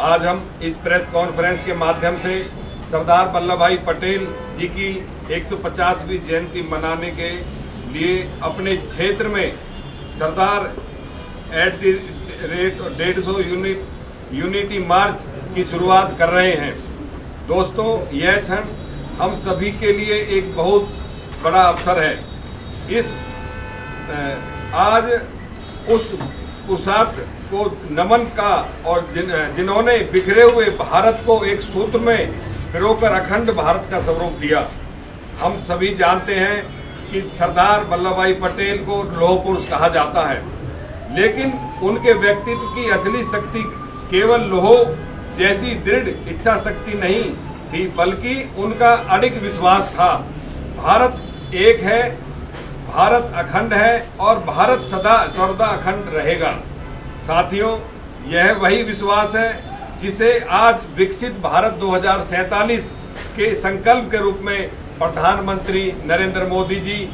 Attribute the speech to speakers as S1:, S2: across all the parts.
S1: आज हम इस प्रेस कॉन्फ्रेंस के माध्यम से सरदार वल्लभ भाई पटेल जी की 150वीं जयंती मनाने के लिए अपने क्षेत्र में Sardar at the rate 150 unity march की शुरुआत कर रहे हैं। दोस्तों, यह क्षण हम सभी के लिए एक बहुत बड़ा अवसर है। आज उस पुरुषार्थ को नमन का और जिन्होंने बिखरे हुए भारत को एक सूत्र में पिरोकर अखंड भारत का स्वरूप दिया। हम सभी जानते हैं कि सरदार वल्लभ भाई पटेल को लौह पुरुष कहा जाता है, लेकिन उनके व्यक्तित्व की असली शक्ति केवल लोह जैसी दृढ़ इच्छा शक्ति नहीं थी, बल्कि उनका अडिग विश्वास था। भारत एक है, भारत अखंड है और भारत सदा सर्वदा अखंड रहेगा। साथियों, यह वही विश्वास है जिसे आज विकसित भारत 2047 के संकल्प के रूप में प्रधानमंत्री नरेंद्र मोदी जी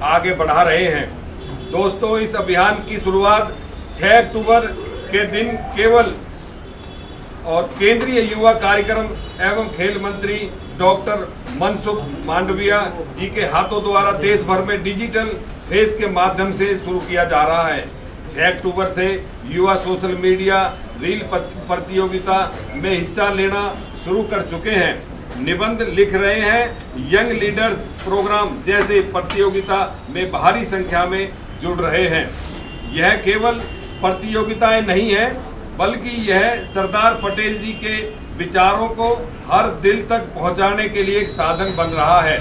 S1: आगे बढ़ा रहे हैं। दोस्तों, इस अभियान की शुरुआत 6 अक्टूबर के दिन केवल और केंद्रीय युवा कार्यक्रम एवं खेल मंत्री डॉक्टर मनसुख मांडविया जी के हाथों द्वारा देश भर में डिजिटल फेस के माध्यम से शुरू किया जा रहा है। 6 अक्टूबर से युवा सोशल मीडिया रील प्रतियोगिता में हिस्सा लेना शुरू कर चुके हैं, निबंध लिख रहे हैं, यंग लीडर्स प्रोग्राम जैसे प्रतियोगिता में भारी संख्या में जुड़ रहे हैं। यह केवल प्रतियोगिताएं नहीं है, बल्कि यह सरदार पटेल जी के विचारों को हर दिल तक पहुंचाने के लिए एक साधन बन रहा है।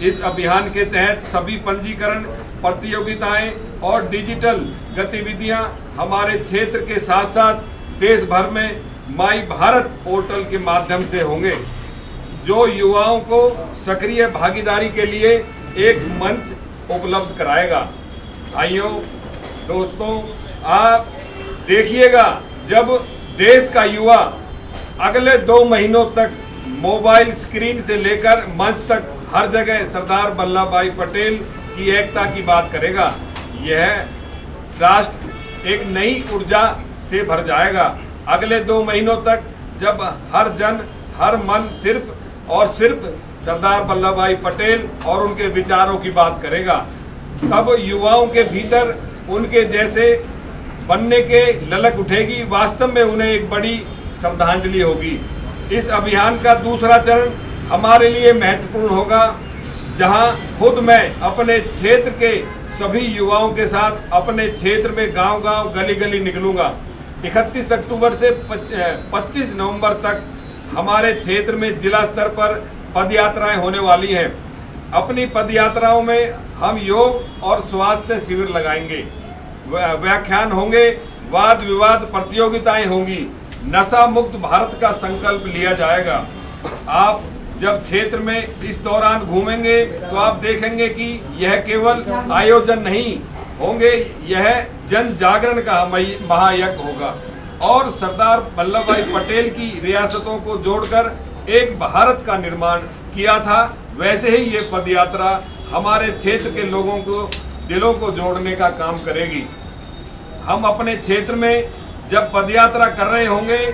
S1: इस अभियान के तहत सभी पंजीकरण, प्रतियोगिताएं और डिजिटल गतिविधियां हमारे क्षेत्र के साथ साथ देश भर में माई भारत पोर्टल के माध्यम से होंगे, जो युवाओं को सक्रिय भागीदारी के लिए एक मंच उपलब्ध कराएगा। भाइयों, दोस्तों, आप देखिएगा, जब देश का युवा अगले 2 महीनों तक मोबाइल स्क्रीन से लेकर मंच तक हर जगह सरदार वल्लभ भाई पटेल की एकता की बात करेगा, यह राष्ट्र एक नई ऊर्जा से भर जाएगा। अगले 2 महीनों तक जब हर जन, हर मन सिर्फ और सिर्फ सरदार वल्लभ भाई पटेल और उनके विचारों की बात करेगा, तब युवाओं के भीतर उनके जैसे बनने के ललक उठेगी। वास्तव में उन्हें एक बड़ी श्रद्धांजलि होगी। इस अभियान का दूसरा चरण हमारे लिए महत्वपूर्ण होगा, जहां खुद मैं अपने क्षेत्र के सभी युवाओं के साथ अपने क्षेत्र में गांव-गांव, गली-गली निकलूंगा। 31 अक्टूबर से 25 नवंबर तक हमारे क्षेत्र में जिला स्तर पर पदयात्राएं होने वाली हैं। अपनी पदयात्राओं में हम योग और स्वास्थ्य शिविर लगाएंगे, व्याख्यान होंगे, वाद विवाद प्रतियोगिताएं होंगी, नशा मुक्त भारत का संकल्प लिया जाएगा। आप जब क्षेत्र में इस दौरान घूमेंगे तो आप देखेंगे कि यह केवल आयोजन नहीं होंगे, यह जन जागरण का महायज्ञ होगा और सरदार वल्लभ भाई पटेल की रियासतों को जोड़कर एक भारत का निर्माण किया था, वैसे ही ये पदयात्रा हमारे क्षेत्र के लोगों को, दिलों को जोड़ने का काम करेगी। हम अपने क्षेत्र में जब पदयात्रा कर रहे होंगे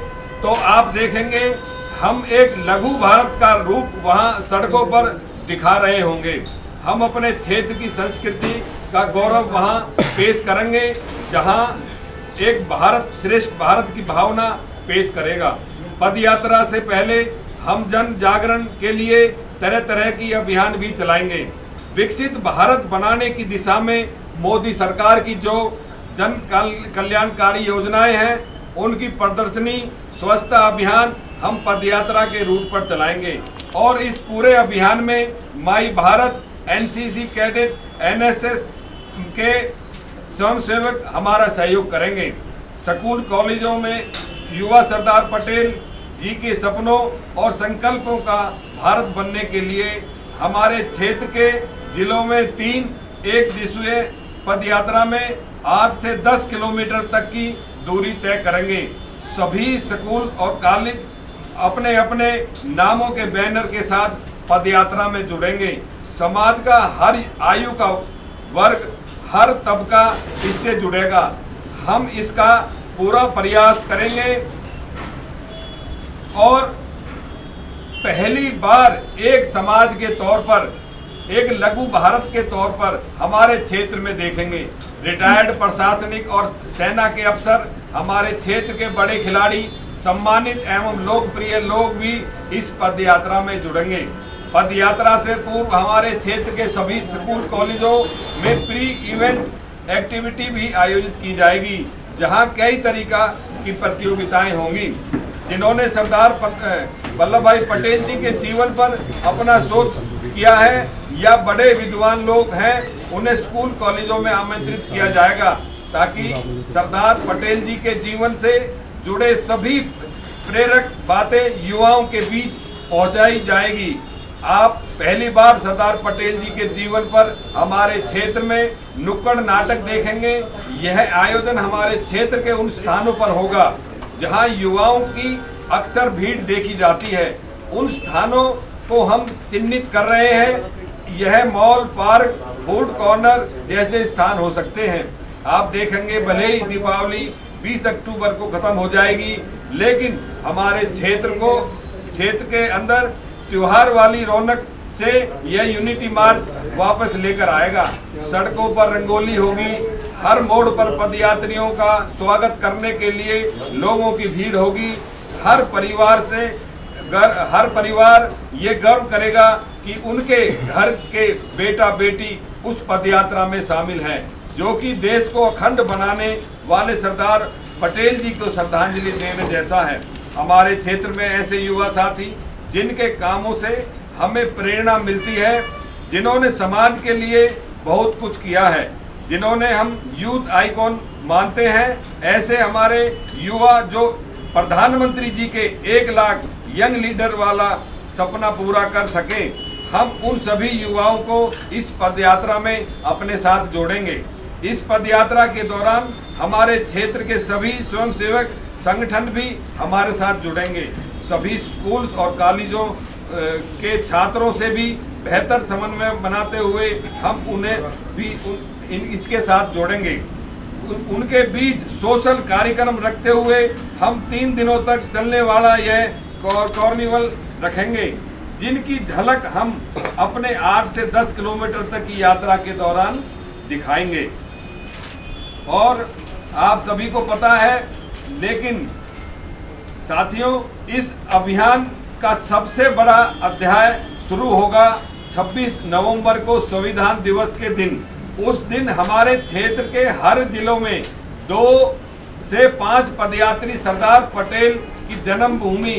S1: तो आप देखेंगे हम एक लघु भारत का रूप वहां सड़कों पर दिखा रहे होंगे। हम अपने क्षेत्र की संस्कृति का गौरव वहां पेश करेंगे, जहां एक भारत श्रेष्ठ भारत की भावना पेश करेगा। पदयात्रा से पहले हम जन जागरण के लिए तरह तरह की अभियान भी चलाएंगे। विकसित भारत बनाने की दिशा में मोदी सरकार की जो जन कल्याणकारी योजनाएं हैं, उनकी प्रदर्शनी, स्वच्छता अभियान हम पदयात्रा के रूट पर चलाएंगे और इस पूरे अभियान में माई भारत, एनसीसी कैडेट, एनएसएस के स्वयंसेवक हमारा सहयोग करेंगे। स्कूल कॉलेजों में युवा सरदार पटेल जी के सपनों और संकल्पों का भारत बनने के लिए हमारे क्षेत्र के जिलों में 3 एक दिवसीय पदयात्रा में 8 से 10 किलोमीटर तक की दूरी तय करेंगे। सभी स्कूल और कॉलेज अपने अपने नामों के बैनर के साथ पदयात्रा में जुड़ेंगे। समाज का हर आयु का वर्ग, हर तबका इससे जुड़ेगा। हम इसका पूरा प्रयास करेंगे और पहली बार एक समाज के तौर पर, एक लघु भारत के तौर पर हमारे क्षेत्र में देखेंगे। रिटायर्ड प्रशासनिक और सेना के अफसर, हमारे क्षेत्र के बड़े खिलाड़ी, सम्मानित एवं लोकप्रिय लोग भी इस पदयात्रा में जुड़ेंगे। पदयात्रा से पूर्व हमारे क्षेत्र के सभी स्कूल कॉलेजों में प्री इवेंट एक्टिविटी भी आयोजित की जाएगी, जहां कई तरीका की प्रतियोगिताएं होंगी। जिन्होंने सरदार वल्लभ भाई पटेल जी के जीवन पर अपना शोध किया है या बड़े विद्वान लोग हैं, उन्हें स्कूल कॉलेजों में आमंत्रित किया जाएगा, ताकि सरदार पटेल जी के जीवन से जुड़े सभी प्रेरक बातें युवाओं के बीच पहुंचाई जाएगी। आप पहली बार सरदार पटेल जी के जीवन पर हमारे क्षेत्र में नुक्कड़ नाटक देखेंगे। यह आयोजन हमारे क्षेत्र के उन स्थानों पर होगा जहां युवाओं की अक्सर भीड़ देखी जाती है। उन स्थानों को हम चिन्हित कर रहे हैं। यह मॉल, पार्क, फूड कॉर्नर जैसे स्थान हो सकते हैं। आप देखेंगे भले ही दीपावली 20 अक्टूबर को खत्म हो जाएगी, लेकिन हमारे क्षेत्र के अंदर त्योहार वाली रौनक से यह यूनिटी मार्च वापस लेकर आएगा। सड़कों पर रंगोली होगी, हर मोड़ पर पदयात्रियों का स्वागत करने के लिए लोगों की भीड़ होगी। हर परिवार ये गर्व करेगा कि उनके घर के बेटा बेटी उस पदयात्रा में शामिल हैं, जो कि देश को अखंड बनाने वाले सरदार पटेल जी को श्रद्धांजलि देने जैसा है। हमारे क्षेत्र में ऐसे युवा साथी जिनके कामों से हमें प्रेरणा मिलती है, जिन्होंने समाज के लिए बहुत कुछ किया है, जिन्होंने हम यूथ आइकॉन मानते हैं, ऐसे हमारे युवा जो प्रधानमंत्री जी के 1 लाख यंग लीडर वाला सपना पूरा कर सके, हम उन सभी युवाओं को इस पदयात्रा में अपने साथ जोड़ेंगे। इस पदयात्रा के दौरान हमारे क्षेत्र के सभी स्वयंसेवक संगठन भी हमारे साथ जुड़ेंगे। सभी स्कूल्स और कॉलेजों के छात्रों से भी बेहतर समन्वय बनाते हुए हम उन्हें भी इसके साथ जोड़ेंगे। उनके बीच सोशल कार्यक्रम रखते हुए हम 3 दिनों तक चलने वाला यह कार्निवल रखेंगे, जिनकी झलक हम अपने 8 से 10 किलोमीटर तक की यात्रा के दौरान दिखाएंगे। और आप सभी को पता है, लेकिन साथियों, इस अभियान का सबसे बड़ा अध्याय शुरू होगा 26 नवंबर को संविधान दिवस के दिन। उस दिन हमारे क्षेत्र के हर जिलों में 2 से 5 पदयात्री सरदार पटेल की जन्मभूमि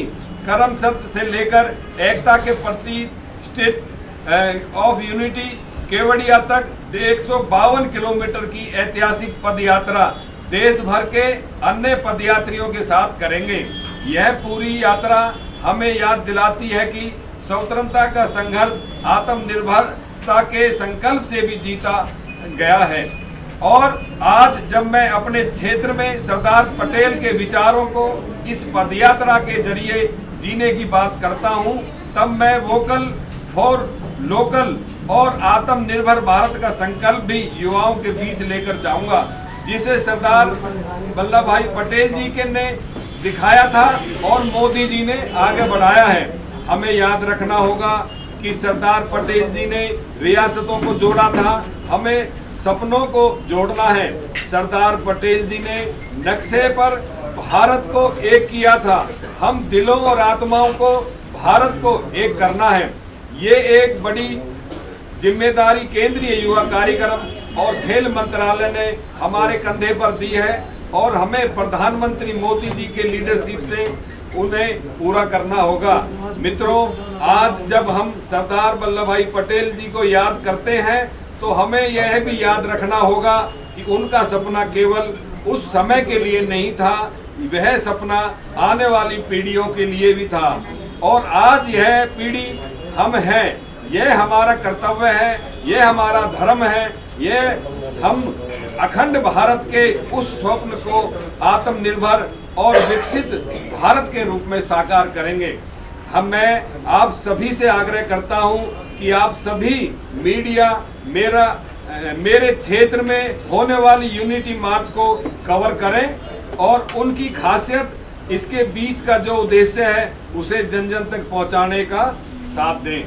S1: करमसद से लेकर एकता के प्रतीक स्टेट ऑफ यूनिटी केवड़िया तक 152 किलोमीटर की ऐतिहासिक पदयात्रा देश भर के अन्य पदयात्रियों के साथ करेंगे। यह पूरी यात्रा हमें याद दिलाती है कि स्वतंत्रता का संघर्ष आत्मनिर्भरता के संकल्प से भी जीता गया है। और आज जब मैं अपने क्षेत्र में सरदार पटेल के विचारों को इस पदयात्रा के जरिए जीने की बात करता हूं, तब मैं वोकल फॉर लोकल और आत्मनिर्भर भारत का संकल्प भी युवाओं के बीच लेकर जाऊंगा, जिसे सरदार वल्लभ भाई पटेल जी के ने दिखाया था और मोदी जी ने आगे बढ़ाया है। हमें याद रखना होगा कि सरदार पटेल जी ने रियासतों को जोड़ा था, हमें सपनों को जोड़ना है। सरदार पटेल जी ने नक्शे पर भारत को एक किया था, हम दिलों और आत्माओं को भारत को एक करना है। ये एक बड़ी जिम्मेदारी केंद्रीय युवा कार्यक्रम और खेल मंत्रालय ने हमारे कंधे पर दी है और हमें प्रधानमंत्री मोदी जी के लीडरशिप से उन्हें पूरा करना होगा। मित्रों, आज जब हम सरदार वल्लभ भाई पटेल जी को याद करते हैं, तो हमें यह भी याद रखना होगा कि उनका सपना केवल उस समय के लिए नहीं था, वह सपना आने वाली पीढ़ियों के लिए भी था। और आज यह पीढ़ी हम हैं, यह हमारा कर्तव्य है, यह हमारा धर्म है, यह हम अखंड भारत के उस स्वप्न को आत्मनिर्भर और विकसित भारत के रूप में साकार करेंगे। मैं आप सभी से आग्रह करता हूं कि आप सभी मीडिया मेरे क्षेत्र में होने वाली यूनिटी मार्च को कवर करें और उनकी खासियत इसके बीच का जो उद्देश्य है उसे जन जन तक पहुंचाने का साथ दें।